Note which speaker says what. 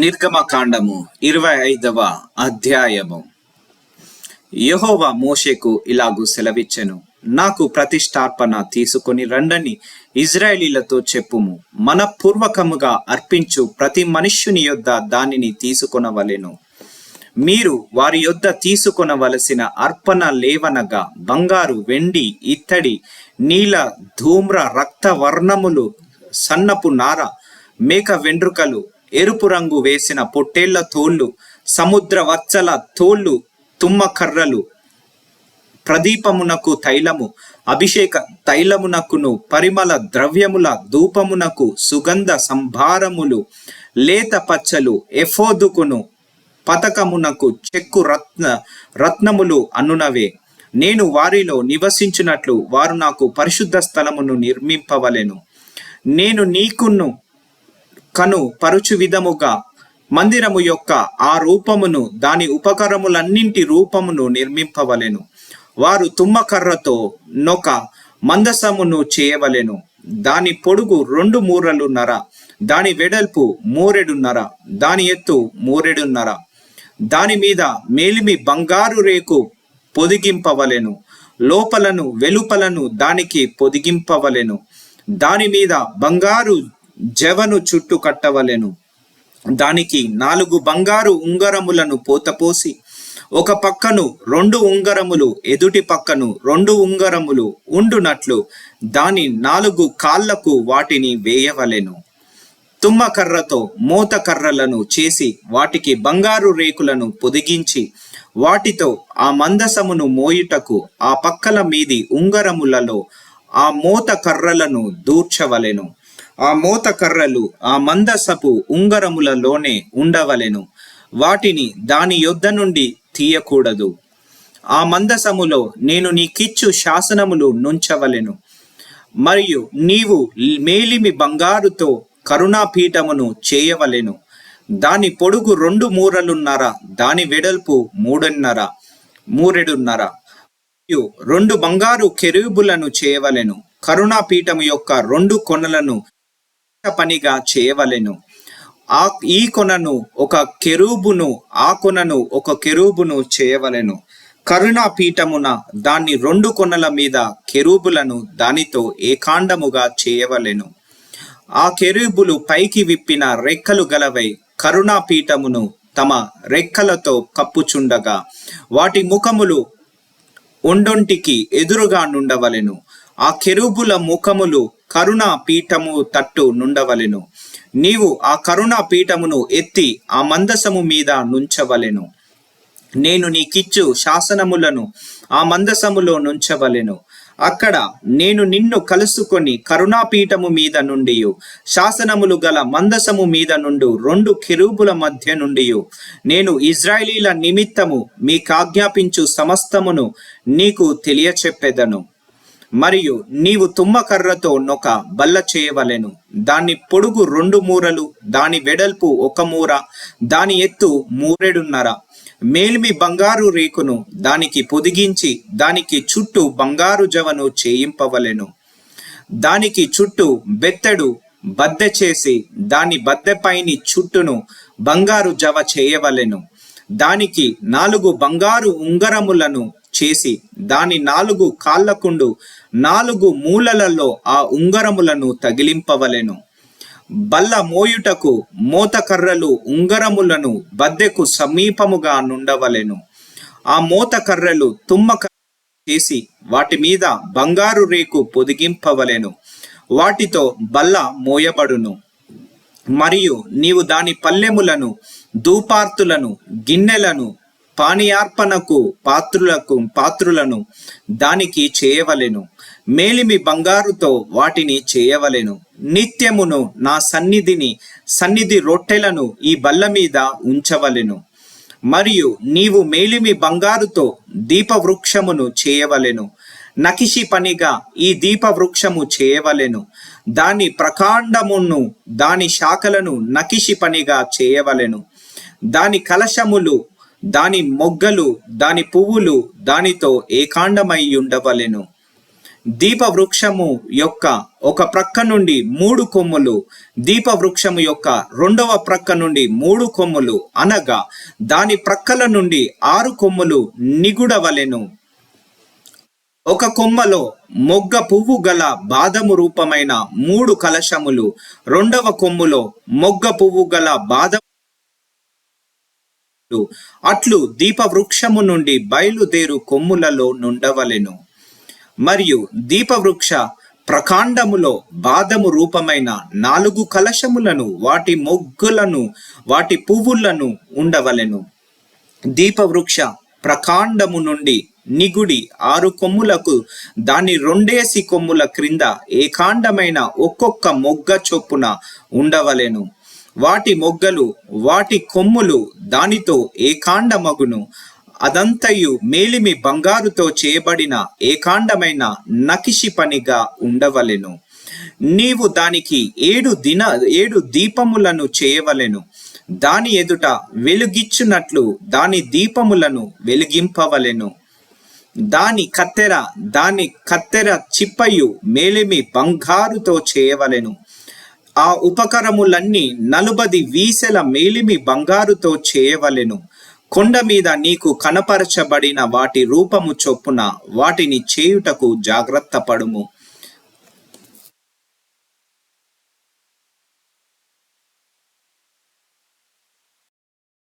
Speaker 1: నిర్గమకాండము 25వ అధ్యాయము. యెహోవా మోషేకు ఇలాగు సెలవిచ్చెను, నాకు ప్రతిష్టార్పణ తీసుకొని రండని ఇజ్రాయేలీలతో చెప్పుము. మనపూర్వకముగా అర్పించు ప్రతి మనుష్యుని యొద్ద దానిని తీసుకొనవలెను. మీరు వారి యొద్ద తీసుకొనవలసిన అర్పణ లేవనగా బంగారు, వెండి, ఇత్తడి, నీల, ధూమ్ర, రక్త వర్ణములు, సన్నపు నార, మేక వెండ్రుకలు, ఎరుపు రంగు వేసిన పొట్టేళ్ల తోళ్లు, సముద్ర వత్సల తోళ్లు, తుమ్మకర్రలు, ప్రదీపమునకు తైలము, అభిషేక తైలమునకును పరిమళ ద్రవ్యముల ధూపమునకు సుగంధ సంభారములు, లేత పచ్చలు, ఎఫోదుకును పతకమునకు చెక్కు రత్నములు అనునవే. నేను వారిలో నివసించినట్లు వారు నాకు పరిశుద్ధ స్థలమును నిర్మింపవలెను. నేను నీకును కను పరుచు విధముగా మందిరము యొక్క ఆ రూపమును, దాని ఉపకరములన్నింటి రూపమును నిర్మింపవలెను. వారు తుమ్మకర్రతో నొక మందసమును చేయవలెను. దాని పొడుగు 2 మూరలున్నర, దాని వెడల్పు 3 మూరెడున్నర, దాని ఎత్తు 3 మూరెడున్నర. దాని మీద మేలిమి బంగారు రేకు పొదిగింపవలెను. లోపలను వెలుపలను దానికి పొదిగింపవలెను. దాని మీద బంగారు జవను చుట్టు కట్టవలెను. దానికి 4 బంగారు ఉంగరములను పోతపోసి, ఒక పక్కను 2 ఉంగరములు, ఎదుటి పక్కను 2 ఉంగరములు ఉండునట్లు దాని 4 కాళ్లకు వాటిని వేయవలెను. తుమ్మకర్రతో మోతకర్రలను చేసి వాటికి బంగారు రేకులను పొదిగించి, వాటితో ఆ మందసమును మోయుటకు ఆ పక్కల మీది ఉంగరములలో ఆ మోతకర్రలను దూర్చవలెను. ఆ మోతకర్రలు ఆ మందసపు ఉంగరములలోనే ఉండవలెను. వాటిని దాని యొద్ద నుండి తీయకూడదు. ఆ మందసములో నేను నీకిచ్చు శాసనములు నుంచవలెను. మరియు నీవు మేలిమి బంగారుతో కరుణాపీఠమును చేయవలెను. దాని పొడుగు 2 మూరలున్నర, దాని వెడల్పు 3 మూరెడున్నర. 2 బంగారు కెరూబులను చేయవలెను. కరుణాపీఠము యొక్క 2 కొనలను పనిగా చేయవలెను. ఈ కొనను ఒక కెరూబును, ఆ కొనను ఒక కెరూబును చేయవలెను. కరుణాపీఠమున దాన్ని 2 కొనల మీద కెరూబులను దానితో ఏకాండముగా చేయవలెను. ఆ కెరూబులు పైకి విప్పిన రెక్కలు గలవై కరుణాపీఠమును తమ రెక్కలతో కప్పుచుండగా వాటి ముఖములు ఒండొంటికి ఎదురుగా నుండవలెను. ఆ కెరూబుల ముఖములు కరుణా పీఠము తట్టు నుండవలెను. నీవు ఆ కరుణా పీఠమును ఎత్తి ఆ మందసము మీద నుంచవలెను. నేను నీకిచ్చు శాసనములను ఆ మందసములో నుంచవలెను. అక్కడ నేను నిన్ను కలుసుకొని కరుణాపీఠము మీద నుండి శాసనములు గల మందసము మీద నుండి 2 కెరూబుల మధ్య నుండి నేను ఇజ్రాయేలీల నిమిత్తము మీకాజ్ఞాపించు సమస్తమును నీకు తెలియచెప్పెదను. మరియు నీవు తుమ్మకర్రతో నొక బల్ల చేయవలెను. దాని పొడుగు 2 మూరలు, దాని వెడల్పు 1 మూర, దాని ఎత్తు 3 మూరెడున్నర. మేలిమి బంగారు రేకును దానికి పొదిగించి దానికి చుట్టూ బంగారు జవను చేయింపవలెను. దానికి చుట్టూ బెత్తెడు బద్దె చేసి దాని బద్దెపైని చుట్టూను బంగారు జవ చేయవలెను. దానికి 4 బంగారు ఉంగరములను చేసి దాని 4 కాళ్లకుండు 4 మూలలలో ఆ ఉంగరములను తగిలింపవలెను. బల్ల మోయుటకు మోతకర్రలు ఉంగరములను బద్దెకు సమీపముగా నుండవలెను. ఆ మోతకర్రలు తుమ్మక చేసి వాటి మీద బంగారు రేకు పొదిగింపవలెను. వాటితో బల్ల మోయబడును. మరియు నీవు దాని పల్లెములను, ధూపార్తులను, గిన్నెలను, పానీయార్పణకు పాత్రులను దానికి చేయవలెను. మేలిమి బంగారుతో వాటిని చేయవలెను. నిత్యమును నా సన్నిధి రొట్టెలను ఈ బల్ల మీద ఉంచవలెను. మరియు నీవు మేలిమి బంగారుతో దీపవృక్షమును చేయవలెను. నకిషి పనిగా ఈ దీపవృక్షము చేయవలెను. దాని ప్రకాండమును, దాని శాఖలను నకిషి పనిగా చేయవలెను. దాని కలశములు, దాని మొగ్గలు, దాని పువ్వులు దానితో ఏకాండమై ఉండవలెను. దీపవృక్షము యొక్క ఒక ప్రక్క నుండి 3 కొమ్ములు, దీపవృక్షము యొక్క రెండవ ప్రక్క నుండి 3 కొమ్ములు, అనగా దాని ప్రక్కల నుండి 6 కొమ్ములు నిగుడవలెను. ఒక కొమ్మలో మొగ్గ పువ్వు గల బాదము రూపమైన 3 కలశములు, రెండవ కొమ్ములో మొగ్గ పువ్వు గల బాదము అట్లు దీపవృక్షము నుండి బయలుదేరు కొమ్ములలో నుండవలెను. మరియు దీపవృక్ష ప్రకాండములో బాదము రూపమైన 4 కలశములను, వాటి మొగ్గులను, వాటి పువ్వులను ఉండవలెను. దీపవృక్ష ప్రకాండము నుండి నిగుడి 6 కొమ్ములకు దాని 2 కొమ్ముల క్రింద ఏకాండమైన ఒక్కొక్క మొగ్గ చొప్పున ఉండవలెను. వాటి మొగ్గలు, వాటి కొమ్ములు దానితో ఏకాండమగును. అదంతయు మేలిమి బంగారుతో చేయబడిన ఏకాండమైన నకిషి పనిగా ఉండవలెను. నీవు దానికి 7 దీపములను చేయవలెను. దాని ఎదుట వెలుగిచ్చునట్లు దాని దీపములను వెలిగింపవలెను. దాని కత్తెర చిప్పయు మేలిమి బంగారుతో చేయవలెను. ఆ ఉపకరములన్నీ 40 వీసెల మేలిమి బంగారుతో చేయవలెను. కొండ మీద నీకు కనపరచబడిన వాటి రూపము చొప్పున వాటిని చేయుటకు జాగ్రత్త పడుము.